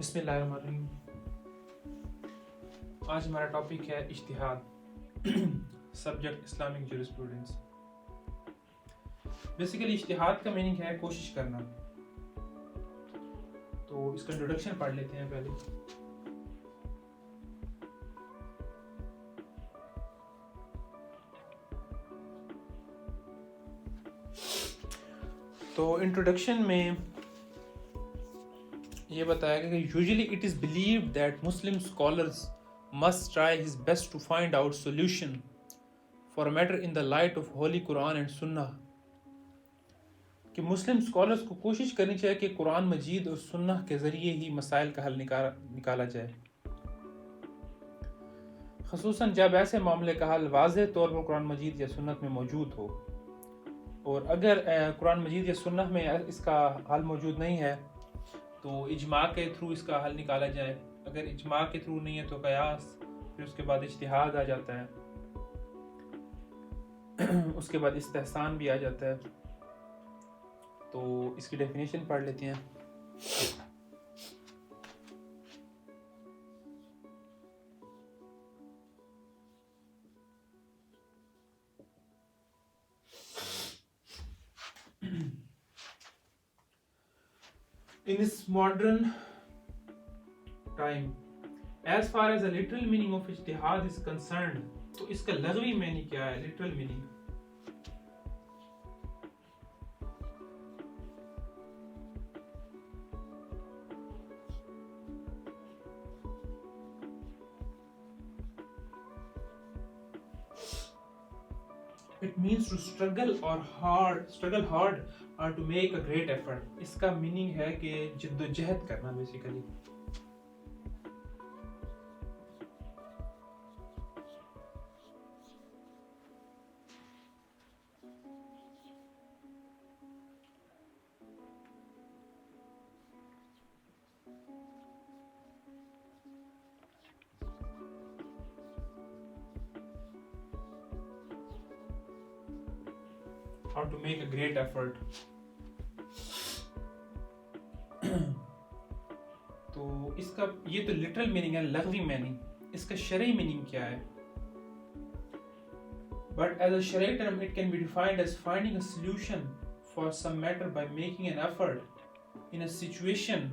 बिस्मिल्लाहिर्रहमानिर्रहीम। आज हमारा टॉपिक है इज्तिहाद, सब्जेक्ट इस्लामिक जूरिस्प्रूडेंस। बेसिकली इज्तिहाद का मीनिंग है कोशिश करना। तो इसका इंट्रोडक्शन पढ़ लेते हैं पहले। तो इंट्रोडक्शन में ये बताया गया कि usually it is believed that Muslim scholars must try his best to find out solution for a matter in the light of Holy Quran and Sunnah। कि मुस्लिम स्कॉलर्स को कोशिश करनी चाहिए कि कुरान मजीद और सुन्नह के ज़रिए ही मसाइल का हल निकाला जाए, ख़ुसूसन जब ऐसे मामले का हल वाज़ेह तौर पर कुरान मजीद या सुन्नत में मौजूद हो। और अगर कुरान मजीद या सुन्नह में इसका हल मौजूद नहीं है तो इजमा के थ्रू इसका हल निकाला जाए। अगर इजमा के थ्रू नहीं है तो कयास, फिर उसके बाद इज्तिहाद आ जाता है, उसके बाद इस्तेहसान भी आ जाता है। तो इसकी डेफिनेशन पढ़ लेते हैं। In this modern time, as far as the literal meaning of ijtihad is concerned, तो इसका लग़वी मानी क्या है? Literal meaning it means to struggle hard or to make a great effort। इसका मीनिंग है कि जिद्दोजहद करना basically. How to make a great effort। तो इसका ये तो लिटरल मीनिंग है, लग़वी मीनिंग। इसका शरई मीनिंग क्या है? But as a Sharia term, it can be defined as finding a solution for some matter by making an effort in a situation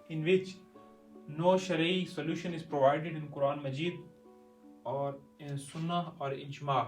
in which no Sharia solution is provided in Quran Majid or in Sunnah or Ijma।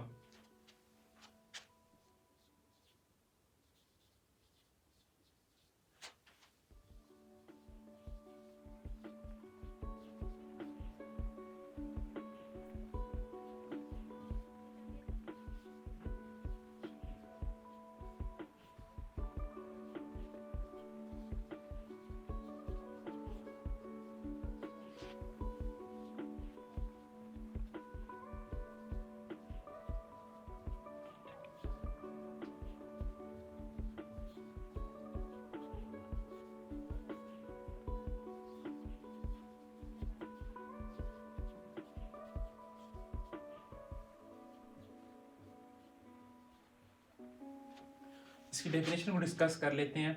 इसकी definition को discuss कर लेते हैं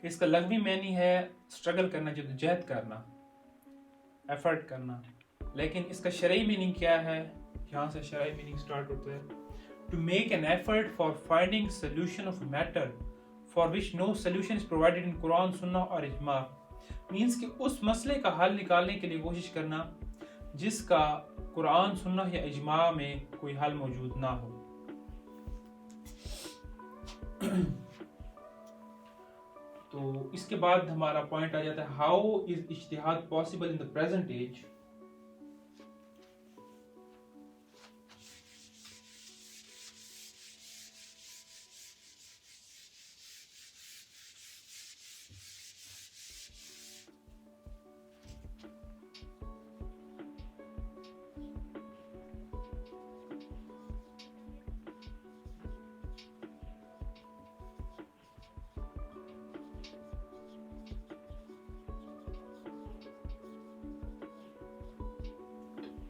कि इसका लग़वी मानी है struggle करना, जद्दोजहद करना, एफर्ट करना। लेकिन इसका शरई मीनिंग क्या है? यहाँ से शरई मीनिंग स्टार्ट होता है। To make an effort for finding solution of matter for which no solution is provided in Quran Sunnah और इजमा। मीन्स कि उस मसले का हल निकालने के लिए कोशिश करना जिसका कुरान सुन्नह या इजमा में कोई हल मौजूद ना हो। तो इसके बाद हमारा पॉइंट आ जाता है, how is ijtihad possible in the present age.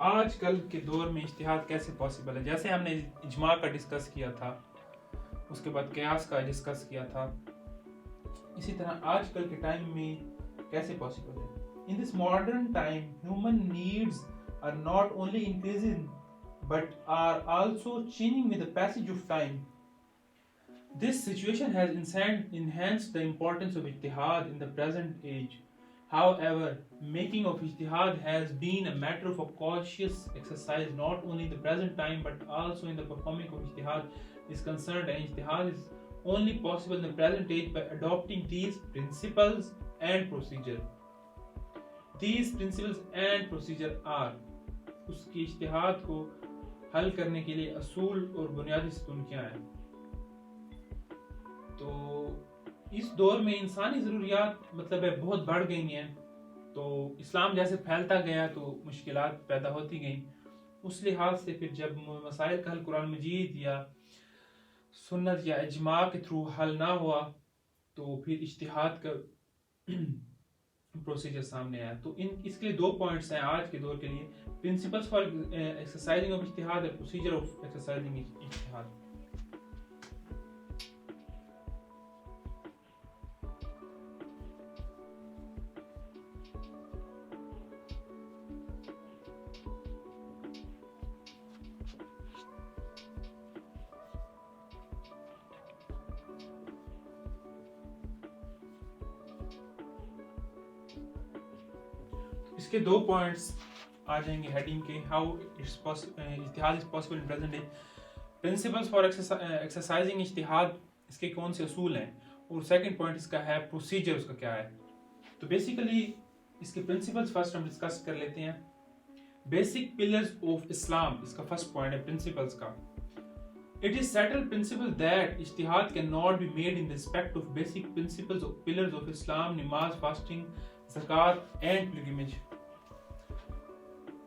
आजकल के दौर में इज्तिहाद कैसे पॉसिबल है? जैसे हमने इजमा का डिस्कस किया था, उसके बाद क़यास का डिस्कस किया था, इसी तरह आजकल के टाइम में कैसे पॉसिबल है? In this modern time, human needs are not only increasing but are also changing with the passage of time. This situation has enhanced the importance of ijtihad in the present age. However, making of ijtihad has been a matter of a cautious exercise not only in the present time but also in the performing of ijtihad is concerned, and ijtihad is only possible in the present age by adopting these principles and procedure. These principles and procedure are उसकी इज्तिहाद को हल करने के लिए असूल और बुनियादी सुतून क्या हैं? तो इस दौर में इंसानी ज़रूरियात मतलब है बहुत बढ़ गई हैं, तो इस्लाम जैसे फैलता गया तो मुश्किलात पैदा होती गई। उस लिहाज से फिर जब मसाइल का हल कुरान मजीद या सुन्नत या इजमा के थ्रू हल ना हुआ तो फिर इज्तिहाद का प्रोसीजर सामने आया। तो इसके लिए 2 पॉइंट्स हैं आज के दौर के लिए, प्रिंसिपल्स फॉर एक्सरसाइजिंग ऑफ इज्तिहाद और प्रोसीजर ऑफ एक्सरसाइजिंग इज्तिहाद। इसके 2 पॉइंट्स आ जाएंगे हेडिंग के, how ijtihad is possible in present day, principles for exercising ijtihad, इसके कौन से असूल हैं, और सेकंड पॉइंट इसका है प्रोसीजर उसका क्या है। तो बेसिकली इसके प्रिंसिपल्स फर्स्ट हम डिस्कस कर लेते हैं। बेसिक पिलर्स ऑफ इस्लाम, इसका फर्स्ट पॉइंट है प्रिंसिपल्स का। It is settled principle that ijtihad can not be made in respect of basic principles of pillars of Islam, namaz, fasting, ज़कात एंड पिलग्रिमेज।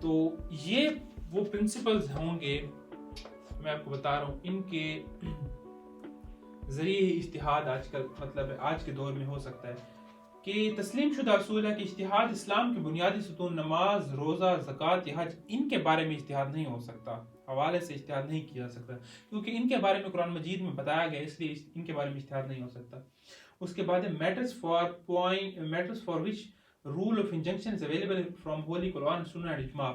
तो ये वो प्रिंसिपल्स होंगे, मैं आपको बता रहा हूँ, इनके जरिए ही इज्तिहाद आजकल मतलब आज के दौर में हो सकता है कि तस्लीम शुदा असूल है कि इज्तिहाद इस्लाम के बुनियादी सुतून नमाज, रोज़ा, ज़कात या हज, इनके बारे में इज्तिहाद नहीं हो सकता, हवाले से इज्तिहाद नहीं किया जा सकता, क्योंकि इनके बारे में कुरान मजीद में बताया गया, इसलिए इनके बारे में इज्तिहाद नहीं हो सकता। उसके बाद है matters for which rule of injunction is available from holy Quran, Sunnah and Ijma.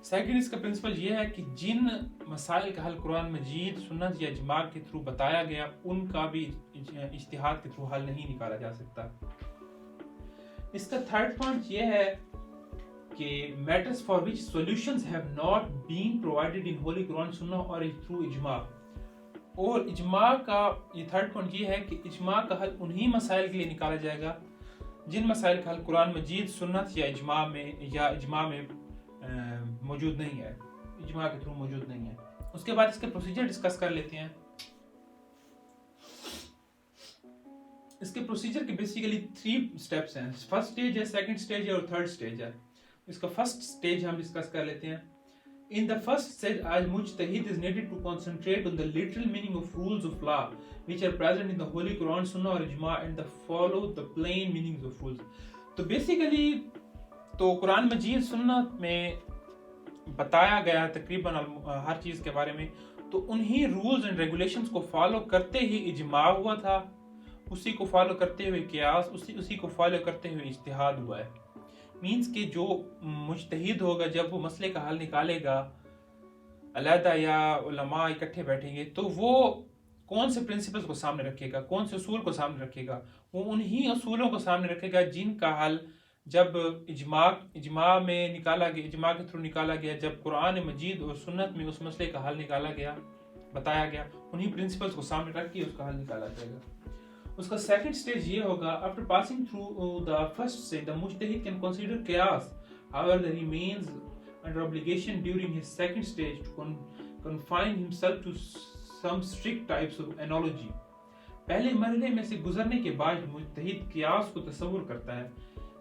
Second इसका प्रिंसिपल ये है कि जिन मसाइल का हल कुरान मजीद, सुन्नत या इजमा के थ्रू बताया गया, उनका भी इज्तिहाद के थ्रू हल नहीं निकाला जा सकता। इसका थर्ड पॉइंट ये है कि matters for which solutions have not been provided in holy Quran, Sunnah और थ्रू इजमा। और इजमा का ये थर्ड पॉइंट ये है कि इजमा का हल उन्हीं मसाइल के लिए निकाला जाएगा जिन मसाइल का हल कुरान मजीद, सुन्नत या इजमा में मौजूद नहीं है, इजमा के थ्रू मौजूद नहीं है। उसके बाद इसके प्रोसीजर डिस्कस कर लेते हैं। इसके प्रोसीजर के बेसिकली 3 स्टेप्स हैं। फर्स्ट स्टेज है, सेकंड स्टेज है और थर्ड स्टेज है। इसका फर्स्ट स्टेज हम डिस्कस कर लेते हैं। In the first stage, as mujtahid is needed to concentrate on the literal meaning of rules of law, which are present in the Holy Quran, Sunnah or Ijma, and follow the plain meanings of rules. तो basically तो कुरान मजीद सुन्नत में बताया गया तकरीबन हर चीज़ के बारे में, तो उन्हीं रूल्स एंड रेगुलेशंस को फॉलो करते ही इजमा हुआ था, उसी को फॉलो करते हुए कियास, उसी को फॉलो करते हुए इज्तिहाद हुआ है। मीन्स कि जो मुज्तहिद होगा, जब वो मसले का हल निकालेगा, अलहदा या उलमा इकट्ठे बैठेंगे, तो वो कौन से प्रिंसिपल्स को सामने रखेगा, कौन से असूल को सामने रखेगा, वो उन्हीं असूलों को सामने रखेगा जिनका हल जब इजमा में निकाला गया, इजमा के थ्रू निकाला गया, जब कुरान मजीद और सुन्नत में उस मसले का हल निकाला गया, बताया गया, उन्हीं प्रिंसिपल्स को सामने रख के उसका हल निकाला जाएगा। उसका सेकंड स्टेज ये होगा, after passing through the first stage the mujtahid can consider qiyas, however there remains under obligation during his second stage to confine himself to some strict types of analogy। पहले मरहले में से गुजरने के बाद मुज्तहिद कियास को तसव्वुर करता है,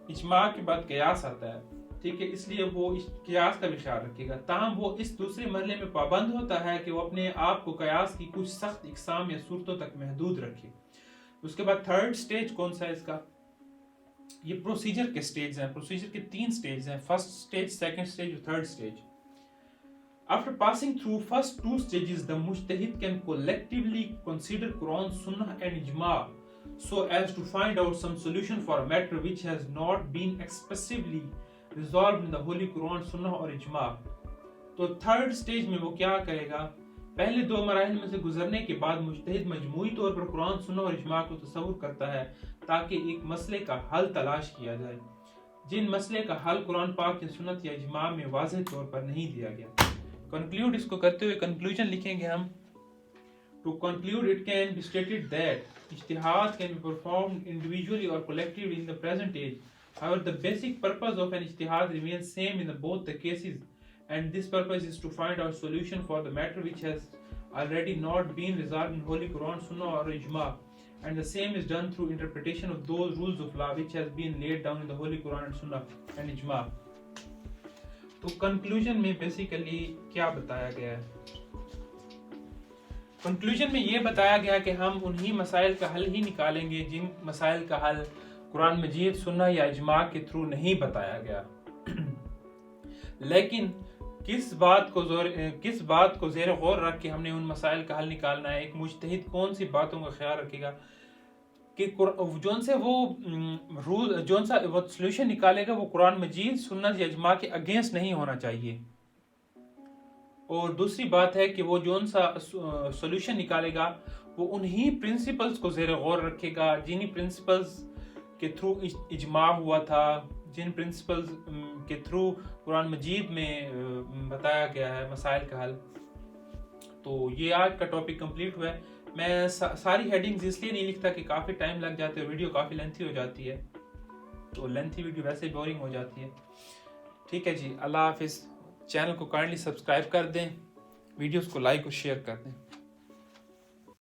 इजमा के बाद कियास आता है, ठीक है, इसलिए वो इस कियास का भी ख्याल रखेगा। ताहम वो इस दूसरे मरहले में पाबंद होता है कि वो अपने आप को कियास की कुछ सख्त इकसाम या सूरतों तक महदूद रखे। उसके बाद थर्ड स्टेज कौन सा है इसका, ये प्रोसीजर के स्टेज हैं। प्रोसीजर के 3 स्टेज हैं, फर्स्ट स्टेज, सेकंड स्टेज और third stage. After passing through first 2 stages the mujtahid can collectively consider Quran, Sunnah and Ijma so as to find out some solution for a matter which has not been expressively resolved in the Holy Quran, Sunnah और इजमा। तो third stage में वो क्या करेगा, पहले दो मराहिल में से गुजरने के बाद मुजतहिद मजमूई तौर पर कुरान, सुन्नह और इजमा को तसव्वुर करता है ताकि एक मसले का हल तलाश किया जाए जिन मसले का हल कुरान पाक या सुन्नत या इजमा में वाज़ेह तौर पर नहीं दिया गया। कंक्लूड इसको करते हुए कंक्लूजन लिखेंगे हम। To conclude, it can be stated that ijtihad can be performed individually or collectively in the present age. However, the basic purpose of an ijtihad remains same in both the cases, and this purpose is to find out solution for the matter which has already not been resolved in Holy Quran, Sunnah or Ijma, and the same is done through interpretation of those rules of law which has been laid down in the Holy Quran and Sunnah and Ijma. तो conclusion में basically क्या बताया गया है? Conclusion में ये बताया गया कि हम उन्हीं मसाइल का हल ही निकालेंगे जिन मसाइल का हल कुरान मजीद, सुन्ना या इजमा के थ्रू नहीं बताया गया। लेकिन किस बात को ज़ेर गौर रख के हमने उन मसाइल का हल निकालना है? एक मुजतहिद कौन सी बातों का ख्याल रखेगा कि जोन सा वो सॉल्यूशन निकालेगा वो कुरान मजीद, सुन्नत या इजमा के अगेंस्ट नहीं होना चाहिए। और दूसरी बात है कि वो जोन सा सॉल्यूशन निकालेगा वो उन्हीं प्रिंसिपल्स को ज़ेर गौर रखेगा जिन्हीं प्रिंसिपल्स के थ्रू इजमा हुआ था, जिन प्रिंसिपल्स के थ्रू कुरान मजीद में बताया गया है मसाइल का हल। तो ये आज का टॉपिक कंप्लीट हुआ है। मैं सारी हेडिंग्स इसलिए नहीं लिखता कि काफ़ी टाइम लग जाते है, वीडियो काफ़ी लेंथी हो जाती है, तो लेंथी वीडियो वैसे ही बोरिंग हो जाती है। ठीक है जी, अल्लाह हाफिज़। चैनल को काइंडली सब्सक्राइब कर दें, वीडियोस को लाइक और शेयर कर दें।